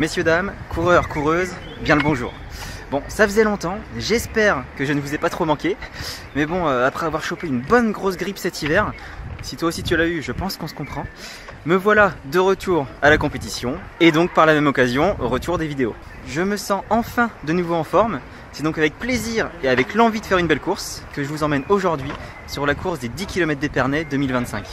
Messieurs, dames, coureurs, coureuses, bien le bonjour. Bon, ça faisait longtemps, j'espère que je ne vous ai pas trop manqué. Mais bon, après avoir chopé une bonne grosse grippe cet hiver, si toi aussi tu l'as eu, je pense qu'on se comprend. Me voilà de retour à la compétition et donc par la même occasion au retour des vidéos. Je me sens enfin de nouveau en forme. C'est donc avec plaisir et avec l'envie de faire une belle course que je vous emmène aujourd'hui sur la course des 10 km d'Épernay 2025.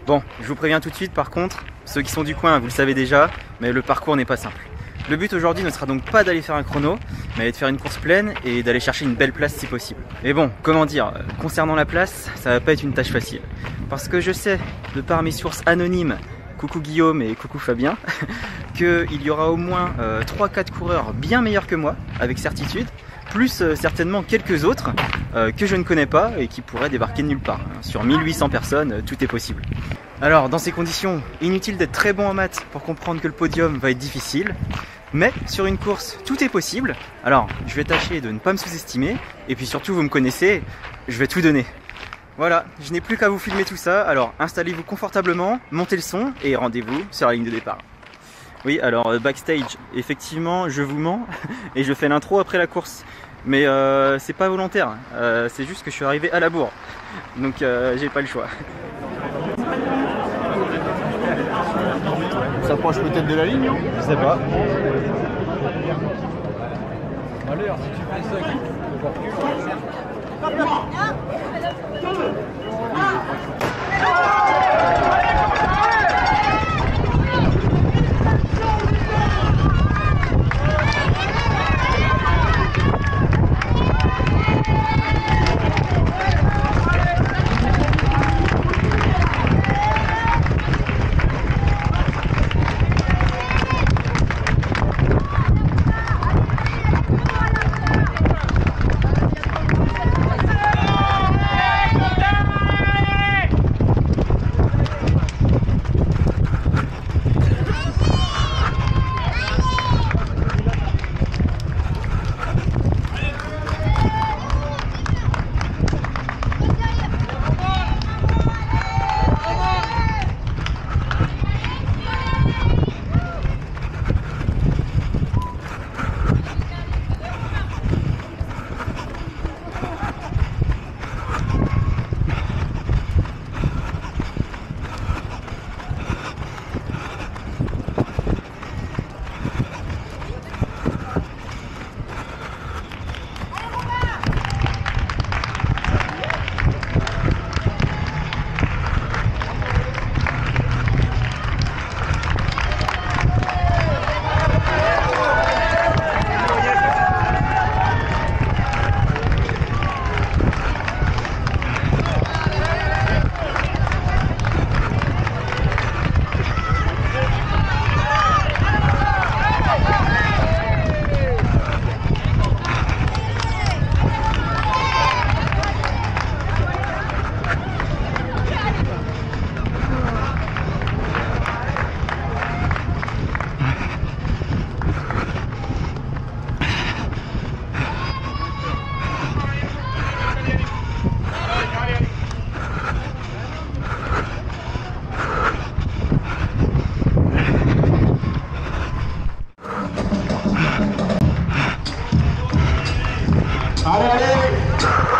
Bon, je vous préviens tout de suite par contre, ceux qui sont du coin vous le savez déjà, mais le parcours n'est pas simple. Le but aujourd'hui ne sera donc pas d'aller faire un chrono, mais de faire une course pleine et d'aller chercher une belle place si possible. Mais bon, comment dire, concernant la place, ça va pas être une tâche facile. Parce que je sais, de par mes sources anonymes, coucou Guillaume et coucou Fabien, qu'il y aura au moins 3-4 coureurs bien meilleurs que moi, avec certitude, plus certainement quelques autres que je ne connais pas et qui pourraient débarquer de nulle part. Sur 1800 personnes, tout est possible. Alors dans ces conditions, inutile d'être très bon en maths pour comprendre que le podium va être difficile. Mais sur une course, tout est possible. Alors, je vais tâcher de ne pas me sous-estimer. Et puis surtout, vous me connaissez, je vais tout donner. Voilà, je n'ai plus qu'à vous filmer tout ça. Alors, installez-vous confortablement, montez le son et rendez-vous sur la ligne de départ. Oui, alors backstage, effectivement, je vous mens et je fais l'intro après la course. Mais c'est pas volontaire, c'est juste que je suis arrivé à la bourre. Donc j'ai pas le choix. On s'approche peut-être de la ligne, non? Je sais pas. Allez, si tu fais ça,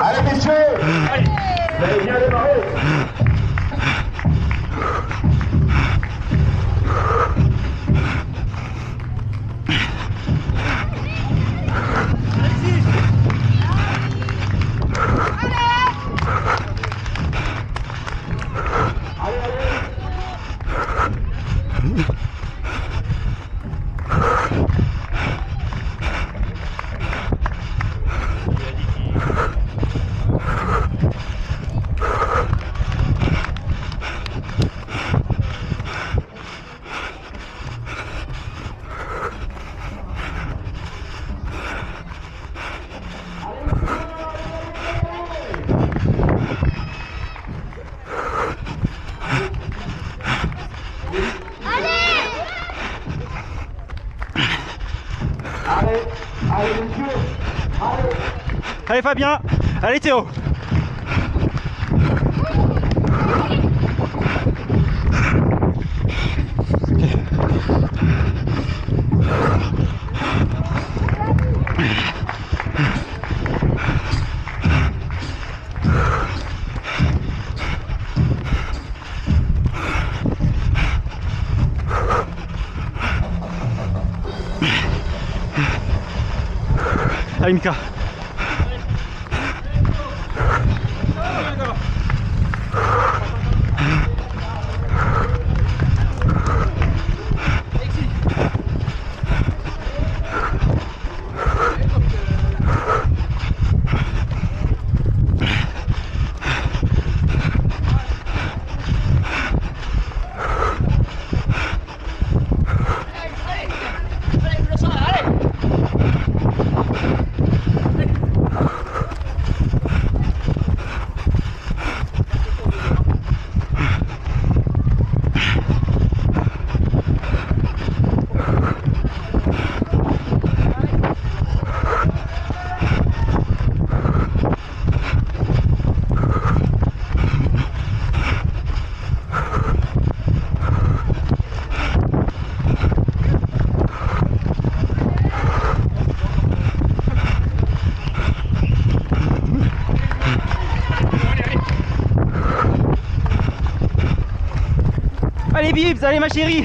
Allez messieurs, vous allez bien démarrer. Allez messieurs, allez. Allez Fabien, allez Théo. Okay. Aïnka. Allez Bibs, allez ma chérie.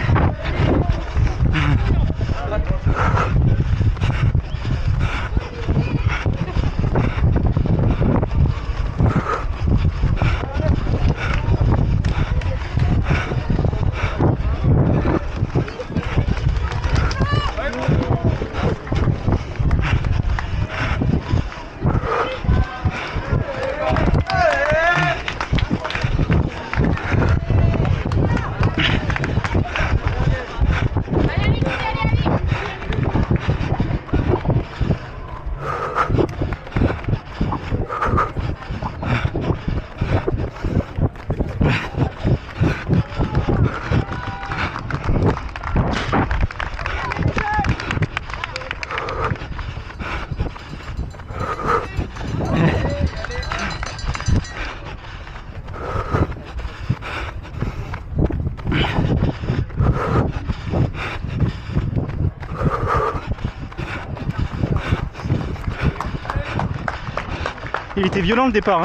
Il était violent le départ.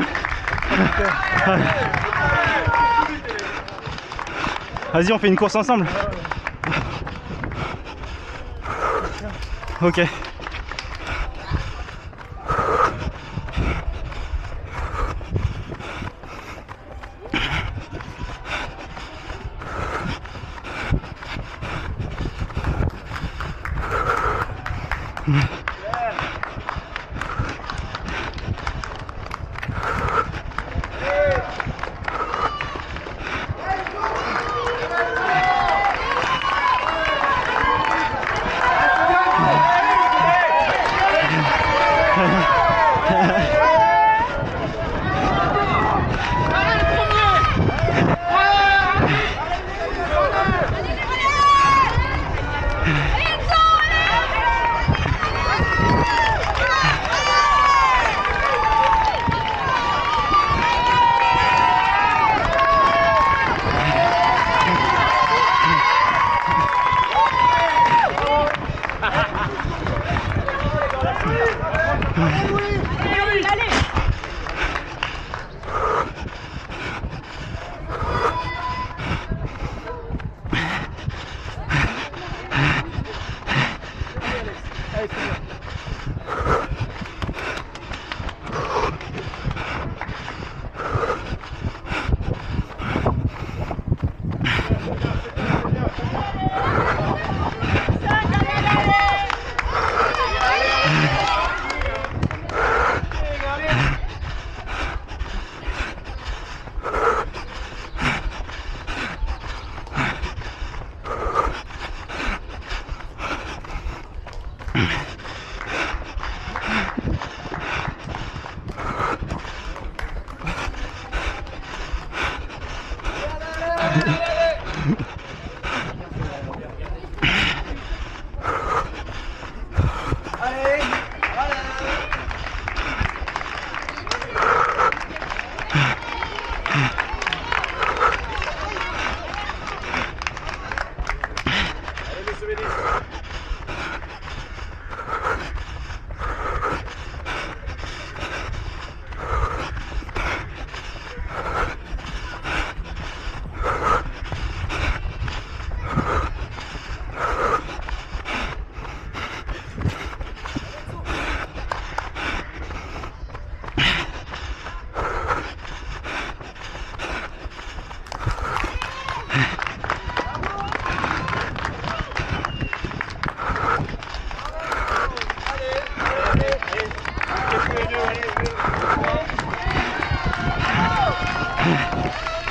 Hein. Vas-y, on fait une course ensemble. Ok.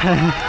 Ok.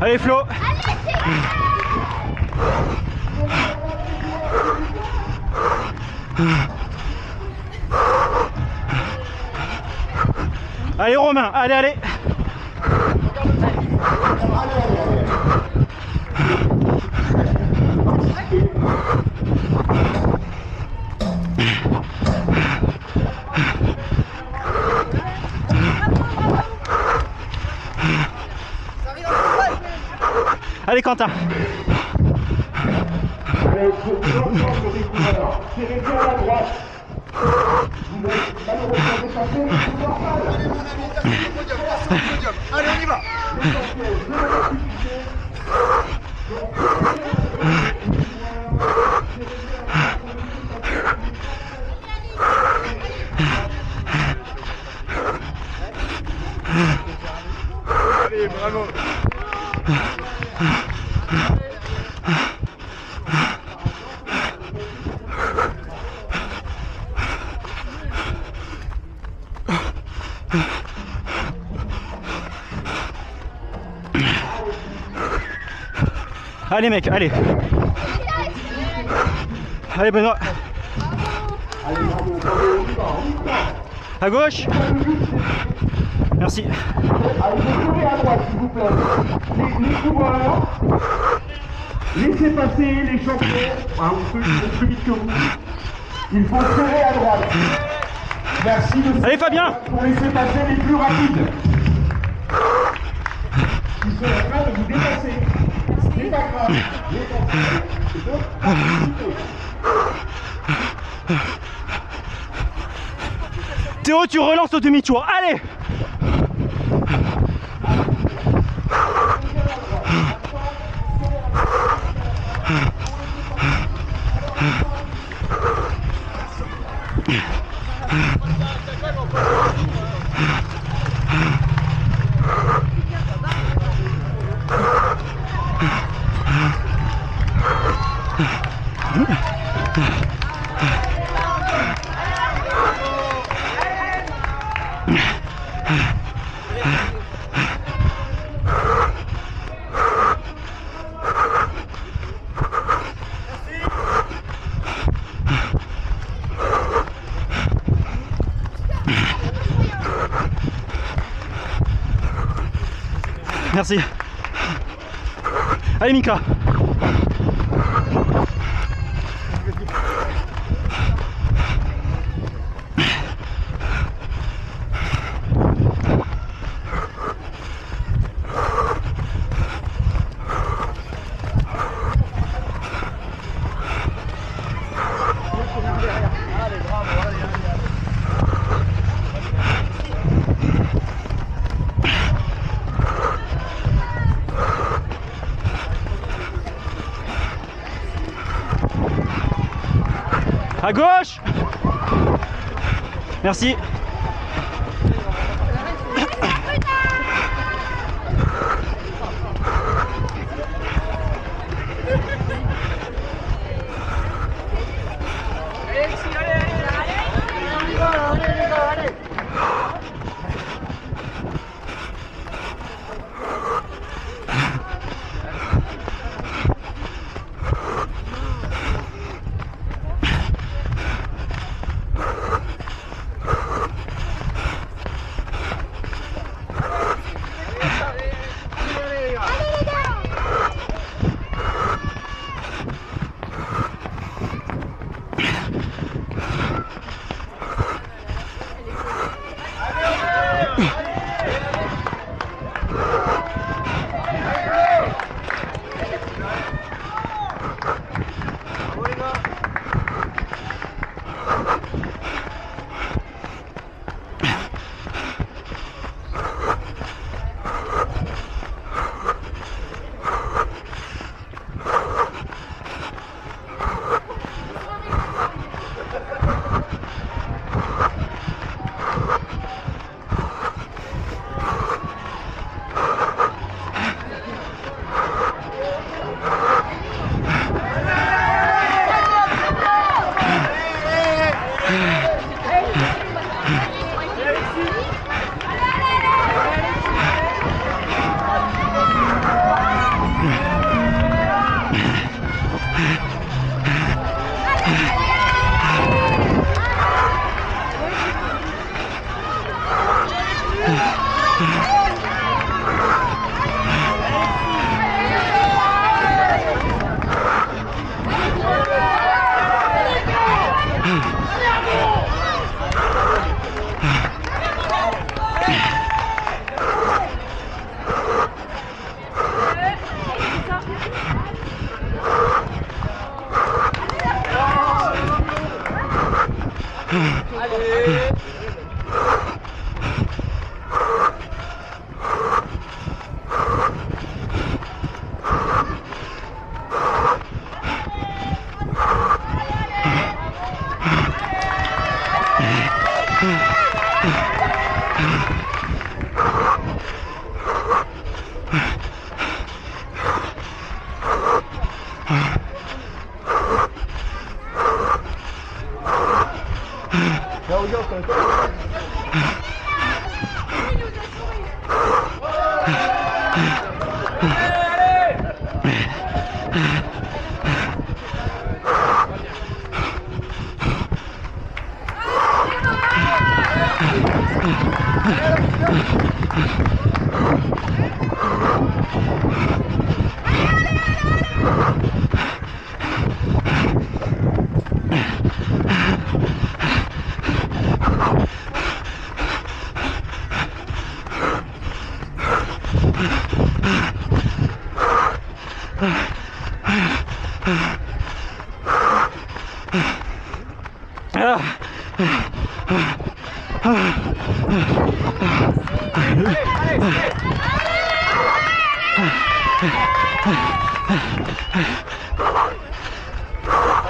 Allez Flo. Allez Romain, allez, allez. Allez Quentin. Allez, sur l'ensemble des coureurs, tirez bien à la droite. Vous êtes malheureusement dépassé, mais c'est normal. Allez mon ami, t'as fait le podium. Allez, on y va. Allez, bravo. Allez mec, allez. Allez Benoît. À gauche. Merci. Allez, tournez à droite, s'il vous plaît. Les coureurs, laissez passer les champions. On peut plus vite que vous. Il faut serrer à droite. Merci de Allez Fabien. pour laisser passer les plus rapides. Ils sont en train de vous dépasser. C'est pas grave. Théo, tu relances au demi-tour. Allez. Merci. Allez Mika. À gauche. Merci.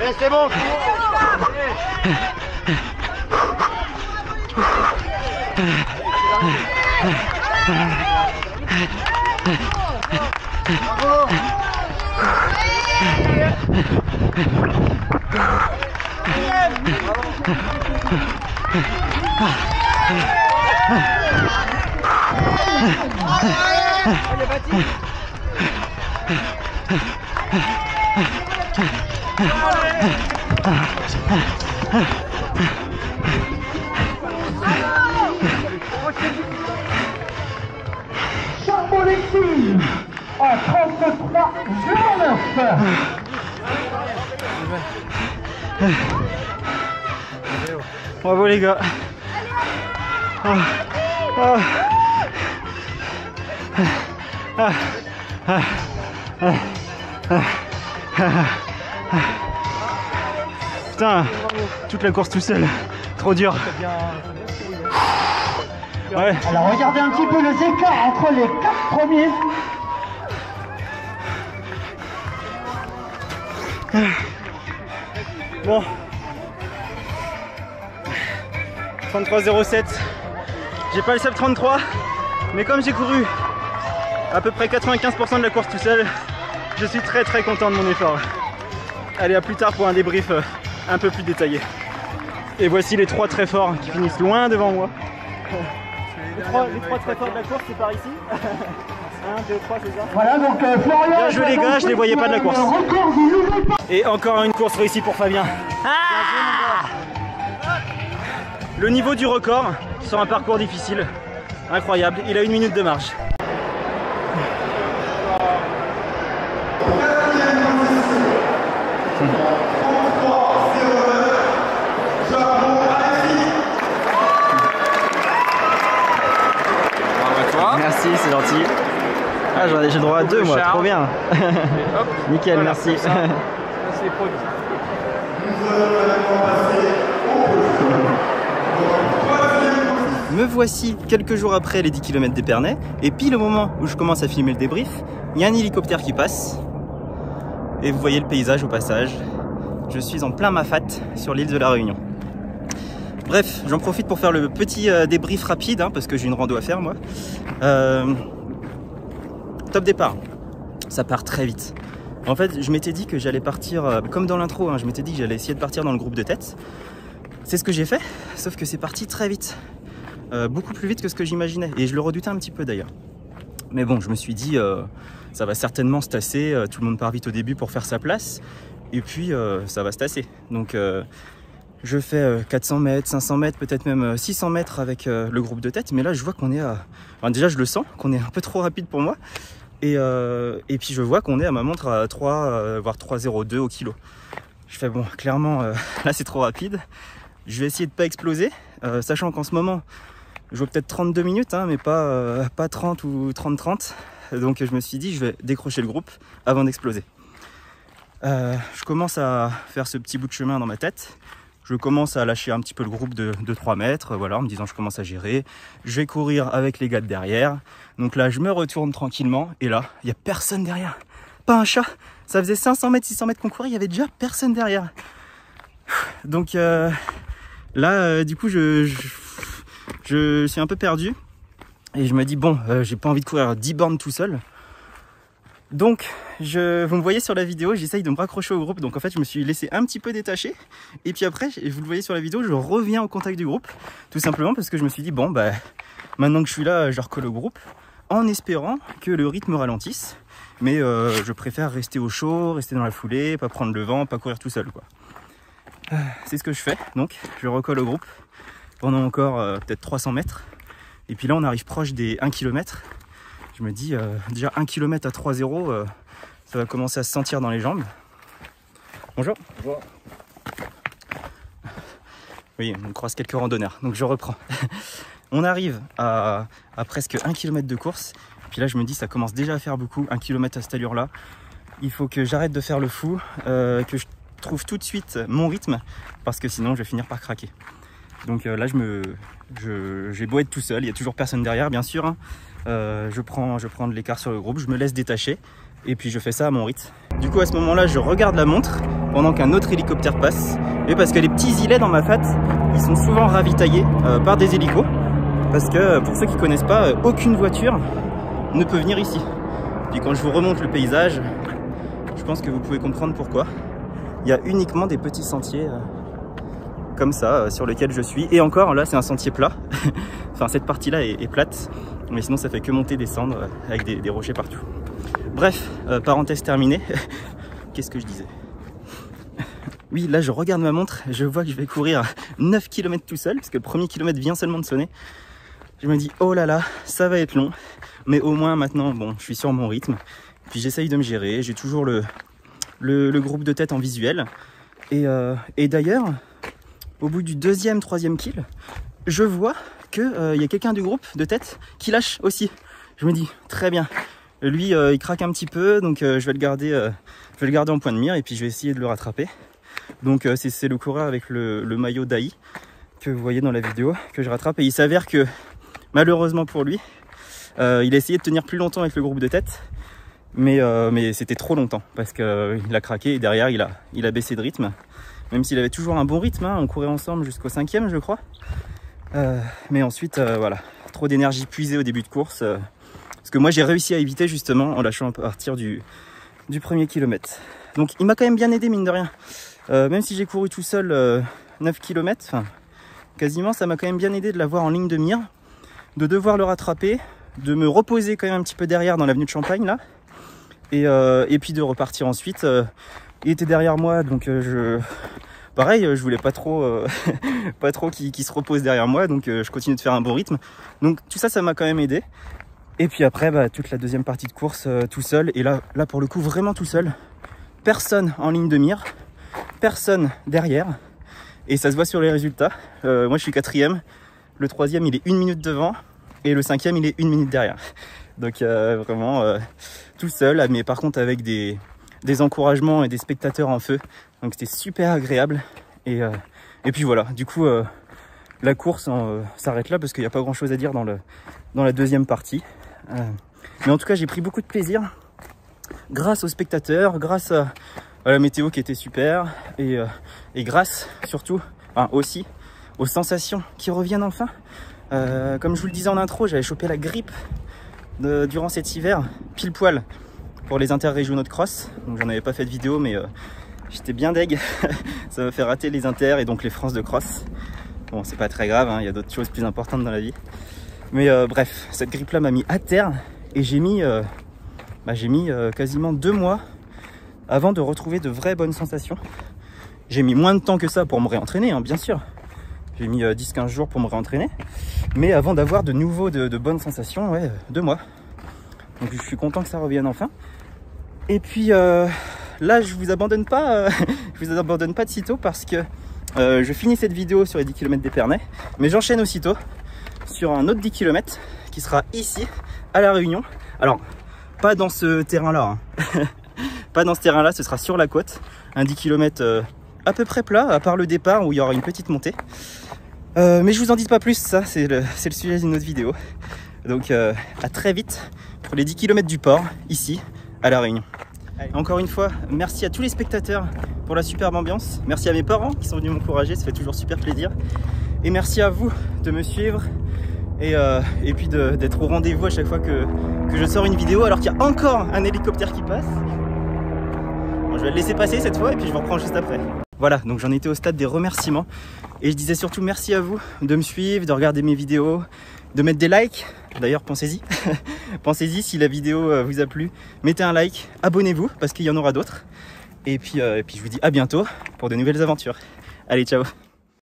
Allez, c'est bon. Charbonnet Ici, à 33,09. Bravo les gars. Putain, toute la course tout seul, trop dur. Ouais. Alors regardez un petit peu les écarts entre les 4 premiers. Bon. 33,07. J'ai pas le sub 33, mais comme j'ai couru à peu près 95% de la course tout seul, je suis très content de mon effort. Allez, à plus tard pour un débrief un peu plus détaillé. Et voici les 3 très forts qui finissent loin devant moi. Les trois très forts de la course, c'est par ici. 1, 2, 3, c'est ça. Voilà, donc Florian. Bien joué les gars, je les voyais pas de la course. Et encore une course réussie pour Fabien. Le niveau du record sur un parcours difficile, incroyable, il a 1 minute de marge. Merci, c'est gentil. Ah, j'ai le droit à 2 moi, trop bien. Nickel, voilà, merci. Me voici quelques jours après les 10 km d'Épernay, et pile au moment où je commence à filmer le débrief, il y a un hélicoptère qui passe, et vous voyez le paysage au passage. Je suis en plein Mafat sur l'île de la Réunion. Bref, j'en profite pour faire le petit débrief rapide, hein, parce que j'ai une rando à faire moi. Top départ, ça part très vite. En fait, je m'étais dit que j'allais partir, comme dans l'intro, hein, je m'étais dit que j'allais essayer de partir dans le groupe de tête. C'est ce que j'ai fait, sauf que c'est parti très vite. Beaucoup plus vite que ce que j'imaginais, et je le redoutais un petit peu d'ailleurs. Mais bon, je me suis dit, ça va certainement se tasser, tout le monde part vite au début pour faire sa place, et puis ça va se tasser. Donc je fais 400 mètres, 500 mètres, peut-être même 600 mètres avec le groupe de tête, mais là je vois qu'on est à... Enfin, déjà je le sens, qu'on est un peu trop rapide pour moi, et puis je vois qu'on est à ma montre à 3, voire 3,02 au kilo. Je fais bon, clairement, là c'est trop rapide, je vais essayer de pas exploser, sachant qu'en ce moment, je vois peut-être 32 minutes, hein, mais pas 30 ou 30-30, donc je me suis dit je vais décrocher le groupe avant d'exploser. Je commence à faire ce petit bout de chemin dans ma tête. Je commence à lâcher un petit peu le groupe de 3 mètres, voilà, en me disant je commence à gérer. Je vais courir avec les gars de derrière. Donc là, je me retourne tranquillement. Et là, il n'y a personne derrière. Pas un chat. Ça faisait 500 mètres, 600 mètres qu'on courait, il n'y avait déjà personne derrière. Donc là, du coup, je suis un peu perdu. Et je me dis, bon, j'ai pas envie de courir 10 bornes tout seul. Donc, vous me voyez sur la vidéo, j'essaye de me raccrocher au groupe. Donc en fait, je me suis laissé un petit peu détacher. Et puis après, vous le voyez sur la vidéo, je reviens au contact du groupe. Tout simplement parce que je me suis dit, bon, bah, maintenant que je suis là, je recolle au groupe. En espérant que le rythme ralentisse. Mais je préfère rester au chaud, rester dans la foulée, pas prendre le vent, pas courir tout seul, quoi. C'est ce que je fais. Donc, je recolle au groupe pendant encore peut-être 300 mètres. Et puis là, on arrive proche des 1 km. Je me dis, déjà 1 km à 3,0, ça va commencer à se sentir dans les jambes. Bonjour. Bonjour. Oui, on croise quelques randonneurs, donc je reprends. On arrive à presque 1 km de course. Puis là, je me dis, ça commence déjà à faire beaucoup, 1 km à cette allure-là. Il faut que j'arrête de faire le fou, que je trouve tout de suite mon rythme, parce que sinon, je vais finir par craquer. Donc là, j'ai beau être tout seul, il n'y a toujours personne derrière, bien sûr, hein. Je prends de l'écart sur le groupe, je me laisse détacher et puis je fais ça à mon rythme. Du coup à ce moment-là je regarde la montre pendant qu'un autre hélicoptère passe, et parce que les petits îlets dans Mafat ils sont souvent ravitaillés par des hélicos, parce que pour ceux qui connaissent pas, aucune voiture ne peut venir ici. Puis quand je vous remonte le paysage, je pense que vous pouvez comprendre pourquoi. Il y a uniquement des petits sentiers comme ça sur lesquels je suis, et encore là c'est un sentier plat. Enfin cette partie là est plate, mais sinon ça fait que monter, descendre avec des rochers partout. Bref, parenthèse terminée. Qu'est-ce que je disais? Oui, là je regarde ma montre, je vois que je vais courir 9 km tout seul, parce que le premier kilomètre vient seulement de sonner. Je me dis, oh là là, ça va être long. Mais au moins maintenant, bon, je suis sur mon rythme. Puis j'essaye de me gérer. J'ai toujours le groupe de tête en visuel. Et d'ailleurs, au bout du deuxième, troisième kill, je vois qu'il y a quelqu'un du groupe de tête qui lâche aussi. Je me dis, très bien. Lui, il craque un petit peu, donc je vais le garder en point de mire et puis je vais essayer de le rattraper. Donc c'est le coureur avec le maillot d'Aï que vous voyez dans la vidéo que je rattrape. Et il s'avère que, malheureusement pour lui, il a essayé de tenir plus longtemps avec le groupe de tête. Mais c'était trop longtemps parce qu'il a craqué et derrière il a baissé de rythme. Même s'il avait toujours un bon rythme, hein, on courait ensemble jusqu'au 5e je crois. Mais ensuite voilà, trop d'énergie puisée au début de course. Parce que moi j'ai réussi à éviter justement en lâchant à partir du premier kilomètre. Donc il m'a quand même bien aidé mine de rien. Même si j'ai couru tout seul 9 km, enfin quasiment, ça m'a quand même bien aidé de l'avoir en ligne de mire, de devoir le rattraper, de me reposer quand même un petit peu derrière dans l'avenue de Champagne là. Et puis de repartir ensuite. Il était derrière moi, donc pareil, je voulais pas trop, pas trop qu'il se repose derrière moi, donc je continue de faire un bon rythme. Donc tout ça, ça m'a quand même aidé. Et puis après, bah, toute la deuxième partie de course tout seul. Et là pour le coup, vraiment tout seul. Personne en ligne de mire, personne derrière. Et ça se voit sur les résultats. Moi, je suis 4e. Le 3e, il est 1 minute devant. Et le 5e, il est 1 minute derrière. Donc vraiment tout seul, mais par contre avec des encouragements et des spectateurs en feu. Donc c'était super agréable. Et puis voilà, du coup la course s'arrête là parce qu'il n'y a pas grand chose à dire dans la deuxième partie. Mais en tout cas j'ai pris beaucoup de plaisir grâce aux spectateurs, grâce à la météo qui était super et grâce surtout, enfin, aussi aux sensations qui reviennent enfin. Comme je vous le disais en intro, j'avais chopé la grippe durant cet hiver, pile poil pour les interrégionaux de cross. Donc j'en avais pas fait de vidéo, mais j'étais bien deg. Ça m'a fait rater les inter et donc les France de cross. Bon, c'est pas très grave, hein, y a d'autres choses plus importantes dans la vie. Mais bref, cette grippe là m'a mis à terre et j'ai mis quasiment 2 mois avant de retrouver de vraies bonnes sensations. J'ai mis moins de temps que ça pour me réentraîner, hein, bien sûr. J'ai mis 10-15 jours pour me réentraîner. Mais avant d'avoir de nouveau de bonnes sensations, ouais, 2 mois. Donc je suis content que ça revienne enfin. Et puis là, je vous abandonne pas de sitôt parce que je finis cette vidéo sur les 10 km d'Épernay. Mais j'enchaîne aussitôt sur un autre 10 km qui sera ici, à La Réunion. Alors, pas dans ce terrain-là. Hein. Pas dans ce terrain-là, ce sera sur la côte. Un 10 km à peu près plat, à part le départ où il y aura une petite montée. Mais je vous en dis pas plus, ça c'est le sujet d'une autre vidéo. Donc à très vite pour les 10 km du port, ici à La Réunion. Encore une fois, merci à tous les spectateurs pour la superbe ambiance. Merci à mes parents qui sont venus m'encourager, ça fait toujours super plaisir. Et merci à vous de me suivre et puis d'être au rendez-vous à chaque fois que je sors une vidéo alors qu'il y a encore un hélicoptère qui passe. Bon, je vais le laisser passer cette fois et puis je vous reprends juste après. Voilà, donc j'en étais au stade des remerciements et je disais surtout merci à vous de me suivre, de regarder mes vidéos, de mettre des likes. D'ailleurs, pensez-y. Pensez-y, si la vidéo vous a plu, mettez un like, abonnez-vous parce qu'il y en aura d'autres. Et puis je vous dis à bientôt pour de nouvelles aventures. Allez, ciao!